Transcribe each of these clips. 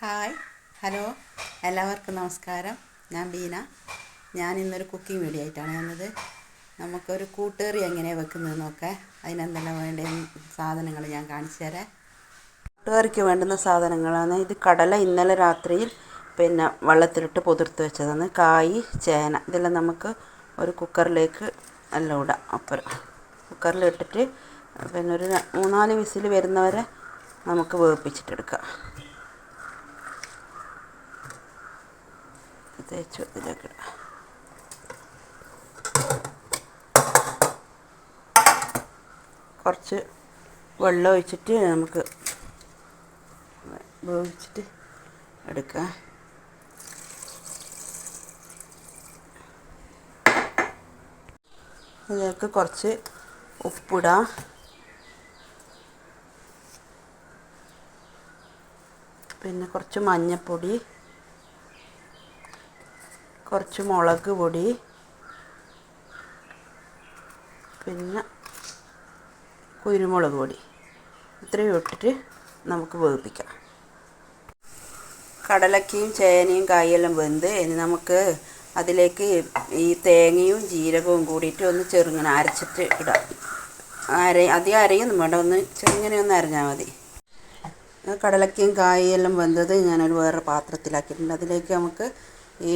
Hi hello എല്ലാവർക്കും നമസ്കാരം. ഞാൻ ബീന. ഞാൻ ഇന്നൊരു കുക്കിംഗ് വീഡിയോ ആയിട്ടാണ് വന്നത്. നമുക്കൊരു കൂട്ടുകറി എങ്ങനെയാണ് വെക്കുന്നത് നോക്കാം. അതിനെന്തെല്ലാം വേണ്ട സാധനങ്ങൾ ഞാൻ കാണിച്ചു തരാം. കൂട്ടുകറിക്ക് വേണ്ടുന്ന സാധനങ്ങളാണ് ഇത്. കടല ഇന്നലെ രാത്രിയിൽ വെള്ളത്തിലിട്ട് പൊതിർത്ത് വെച്ചതാണ്. കായ്, ചേന ഇതെല്ലാം നമുക്ക് ഒരു കുക്കറിലേക്ക് എല്ലാം ഇടാം. അപ്പുറം കുക്കറിലിട്ടിട്ട് ഒരു 3-4 വിസിൽ വരുന്നവരെ നമുക്ക് വേവിപ്പിച്ചിട്ടെടുക്കാം. തേച്ച് ഇതിലേക്ക് ഇടാം. കുറച്ച് വെള്ളം ഒഴിച്ചിട്ട് നമുക്ക് വേവിച്ചിട്ട് എടുക്കാം. ഇതിലേക്ക് കുറച്ച് ഉപ്പിടാം. പിന്നെ കുറച്ച് മഞ്ഞൾപ്പൊടി, കുറച്ച് മുളക് പൊടി, പിന്നെ കുരുമുളക് പൊടി, ഇത്രയും ഇട്ടിട്ട് നമുക്ക് വേവിപ്പിക്കാം. കടലക്കയും ചേനയും കായെല്ലാം വെന്ത് ഇനി നമുക്ക് അതിലേക്ക് ഈ തേങ്ങയും ജീരകവും കൂടിയിട്ട് ഒന്ന് ചെറുങ്ങനെ അരച്ചിട്ട് ഇടാം. അധികം അരയൊന്നും വേണ്ട, ഒന്ന് ചെറുങ്ങനെ ഒന്ന് അരഞ്ഞാൽ മതി. കടലക്കയും കായെല്ലാം വെന്തത് ഞാനൊരു വേറെ പാത്രത്തിലാക്കിയിട്ടുണ്ട്. അതിലേക്ക് നമുക്ക് ഈ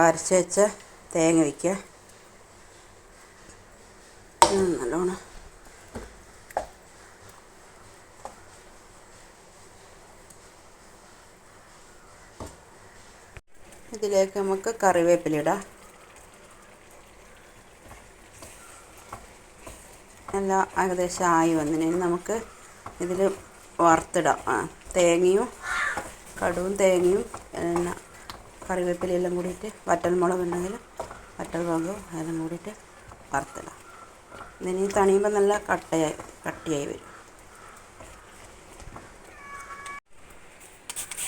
അരച്ച് വെച്ച തേങ്ങ വയ്ക്കുക. നല്ലോണം ഇതിലേക്ക് നമുക്ക് കറിവേപ്പില ഇടാം. എല്ലാം ഏകദേശം ആയി വന്നതിന് നമുക്ക് ഇതിൽ വറുത്തിടാം. തേങ്ങയും കടുവും തേങ്ങയും പിന്നെ കറിവേപ്പിലയെല്ലാം കൂടിയിട്ട് വറ്റൽമുളക് ഉണ്ടെങ്കിൽ വറ്റൽമുളകും എല്ലാം കൂടിയിട്ട് വറുത്തിടാം. ഇതിന് തണിയുമ്പോൾ നല്ല കട്ടിയായി വരും.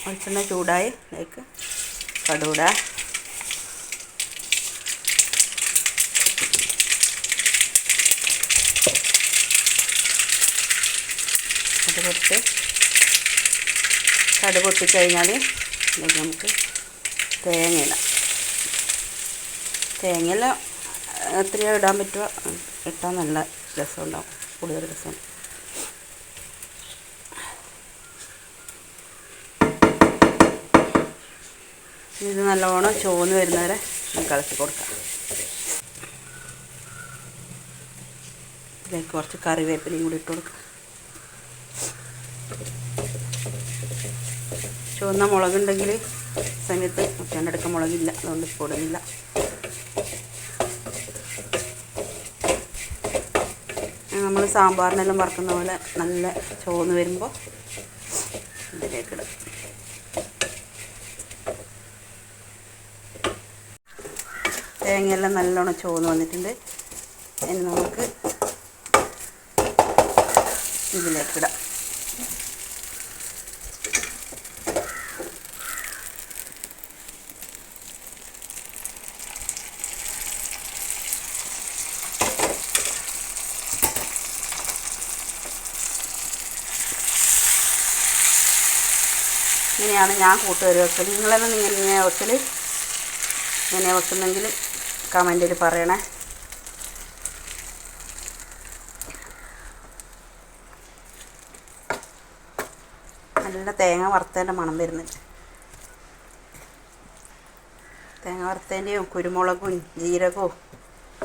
വെളിച്ചെണ്ണ ചൂടായി അതിലേക്ക് കടുകിടാം. കടുക് പൊട്ടിക്കഴിഞ്ഞാൽ ഇതിലേക്ക് നമുക്ക് തേങ്ങ ഇടാം. തേങ്ങയെല്ലാം എത്രയോ ഇടാൻ പറ്റുമോ ഇട്ടാൽ നല്ല രസമുണ്ടാവും, കൂടുതൽ രസം. ഇത് നല്ലോണം ചുവന്ന് വരുന്നവരെ നമുക്ക് ഇളക്കി കൊടുക്കാം. ഇതിലേക്ക് കുറച്ച് കറിവേപ്പിലയും കൂടി ഇട്ട് കൊടുക്കാം. ചുവന്ന മുളകുണ്ടെങ്കിൽ സമയത്ത് മുട്ടേണ്ടടുക്ക മുളകില്ല, അതുകൊണ്ട് ഇപ്പോൾ ഇടുന്നില്ല. നമ്മൾ സാമ്പാറിനെല്ലാം വറുക്കുന്ന പോലെ നല്ല ചുവന്ന് വരുമ്പോൾ ഇതിലേക്കിടും. തേങ്ങയെല്ലാം നല്ലോണം ചുവന്ന് വന്നിട്ടുണ്ട്. ഇനി നമുക്ക് ഇതിലേക്കിടാം. ഇങ്ങനെയാണ് ഞാൻ കൂട്ടുകറി വെക്കൽ. നിങ്ങളെല്ലാം ഇങ്ങനെ വെക്കൽ, ഇങ്ങനെ വെക്കുന്നെങ്കിൽ കമൻറ്റിൽ പറയണേ. നല്ല തേങ്ങ വറുത്തതിൻ്റെ മണം വരുന്നുണ്ട്. തേങ്ങ വറുത്തതിൻ്റെയും കുരുമുളകും ജീരകവും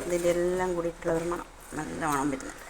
ഇതിലെല്ലാം കൂടിയിട്ടുള്ള ഒരു മണം, നല്ല മണം വരുന്നുണ്ട്.